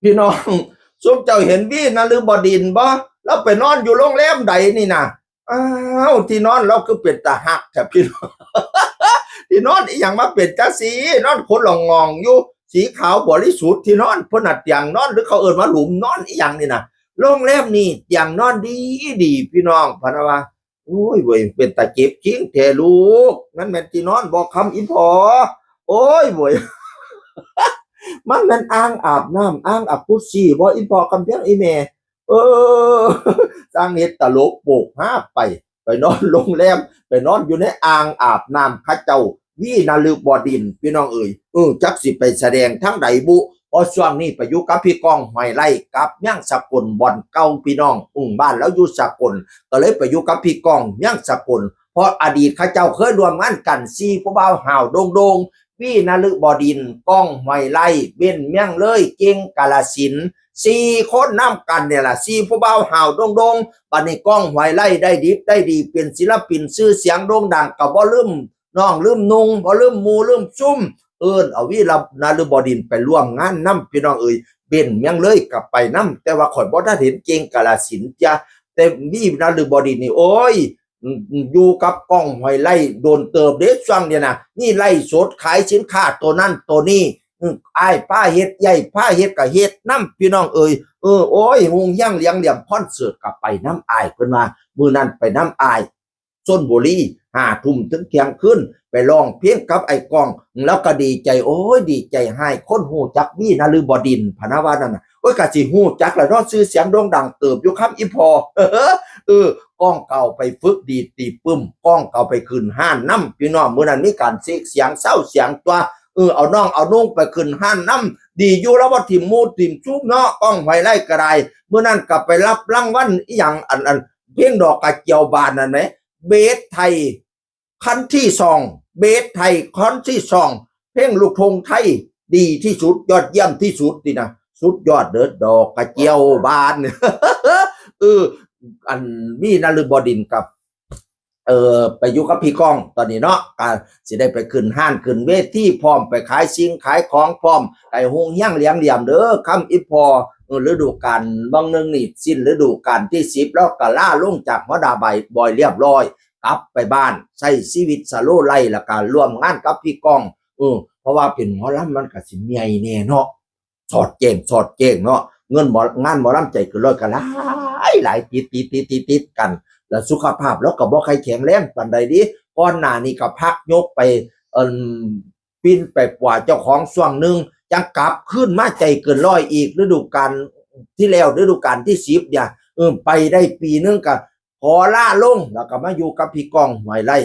พี่น้องซุมเจ้าเห็นวี่นฤบดินบ่เราไปนอนอยู่โรงแรมใดนี่นะอ้าวที่นอนเราคือเป็นตาหักแถบพี่น้อง ที่นอนอีหยังมาเป็นจังสีนอนคนหลงงองอยู่สีขาวบริสุทธิ์ที่นอนเพนัดเตียงนอนหรือเขาเอิ้นว่าหลุมนอนอีหยังนี่นะโรงแรมนี่เตียงนอนดีดีพี่น้องพะนะว่าโอ้ยเว้ยเป็นตาเจ็บจริงแท้ลูกนั่นแม่นที่นอนบอกคำอีพอโอ้ยเว้ย มันเป็นอ่างอาบน้ำอ่างอาบพุซี่บ่อีพอคำเพียงอีแม่เออ สร้างเฮ็ดตลกโปกห้าไปนอนโรงแรมไปนอนอยู่ในอ่างอาบน้ำข้าเจ้าวีนฤบดินพี่น้องเอ๋ยจักสิไปแสดงทั้งใดบุพอช่วงนี้ไปอยู่กับพี่ก้องหอยไล่กับเมี่ยงสกลบ่อนเก่าพี่น้องบ้านแล้วอยู่สกลก็เลยไปอยู่กับพี่ก้องเมี่ยงสกลเพราะอดีตข้าเจ้าเคยรวมงานกัน4ผู้บ่าวห่าวโด่งพี่นฤบดินก้องหอยไล่เบ้นเมี่ยงเลยเก่งกาฬสินธุ์4คนนำกันเนี่ยล่ะ4ผู้บ่าวห่าวโด่งบัดนี้ก้องหอยไล่ได้ดิบได้ดีเป็นศิลปินชื่อเสียงโด่งดังก็บ่ลืมน้องลืมนุงบ่ลืมหมู่ลืมซุ่มเอาวีรนฤบดินไปร่วมงานนำพี่น้องเอ้ยเบ้นเมี่ยงเลยกลับไปนำแต่ว่าข่อยบ่ได้เห็นเก่งกาฬสินธุ์จ้ะแต่วีนฤบดินนี่โอ้ยอยู่กับก้องหอยไล่โดนเติบเด็กช่วงเนี่ยนะนี่ไล่สดขายสินค้าตัวนั้นตัวนี้อ้ายผ้าเฮ็ดใหญ่ผ้าเฮ็ดกับเฮ็ดน้ำพี่น้องเอ่ยโอ้ยหงย่างเลี้ยงเหลี่ยมคอนเสิร์ตกับไปน้ำอ้ายเพิ่นมามื้อนั้นไปน้ำอ้ายส้นบุรี5 ทุ่มถึงเที่ยงคืนไปร้องเพลงกับไอ้กองแล้วก็ดีใจโอ้ยดีใจให้คนฮู้จักวีนฤบดินพะนะว่านั่นน่ะโอ้ยก็สิฮู้จักแล้วเนาะชื่อเสียงโด่งดังเติบอยู่ครับอีพอก้องเก่าไปฝึกดีตีปึ้มก้องเก่าไปขึ้นห้านน้ำพี่น้องมื้อนั้นมีการเสียงเศร้าเสียงตัวเอาน้องเอานุ่งไปขึ้นห้านน้ำดีอยู่แล้วว่าถิ่มมูถิ่มซุปเนาะก้องไว้ไล่กระไรมื้อนั้นกลับไปรับรางวัลอีหยังอันเพียงดอกกระเจียวบานนั่นไหมเบสไทยคันที่2เบสไทยคันที่2เพลงลูกทุ่งไทยดีที่สุดยอดเยี่ยมที่สุดนี่นะสุดยอดเด้อดอกกระเจียวบาน อันมีนฤบดินกับไปอยู่กับพี่ก้องตอนนี้เนาะก็สิได้ไปขึ้นห้านขึ้นเวทีพร้อมไปขายสิ่งขายของพร้อมไอ้หงย่างเลี้ยงเหลี่ยมเด้อคำอีพอฤดูกาลบางนึงนี่สิ้นฤดูกาลที่10แล้วก็ล่าลงจากหัวดาใบบอยเรียบร้อยกลับไปบ้านใช้ชีวิตสโลไลแล้วก็ร่วมงานกับพี่ก้องเพราะว่าเป็นหมอลำมันก็สิเมียแน่เนาะสอดแจ้งเนาะเงินงานหมอลำใจเกินร้อยก็หลายติดกันแล้วสุขภาพแล้วก็บ่ใครแข็งแรงปานใดดิก่อนหน้านี้ก็พักยกไปปีนไปกว่าเจ้าของช่วงนึงยังกลับขึ้นมาใจเกินร้อยอีกฤดูกาลที่แล้วฤดูกาลที่10เนี่ยไปได้ปีนึงก็ขอลาลงแล้วก็มาอยู่กับพี่ก้องหอยไล่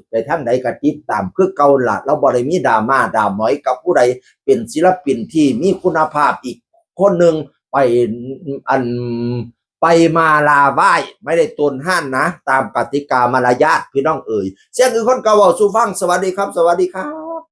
ไปทางใดก็ติดตามคือเก่าล่ะเราบ่ได้มีดราม่าด่าหมอยกับผู้ใดเป็นศิลปินที่มีคุณภาพอีกคนนึงไปมาลาไหว้ไม่ได้ตนห้านนะตามกติกามารยาทพี่น้องเอ๋ยเสียงคือคนเก่าเว้าสู่ฟังสวัสดีครับ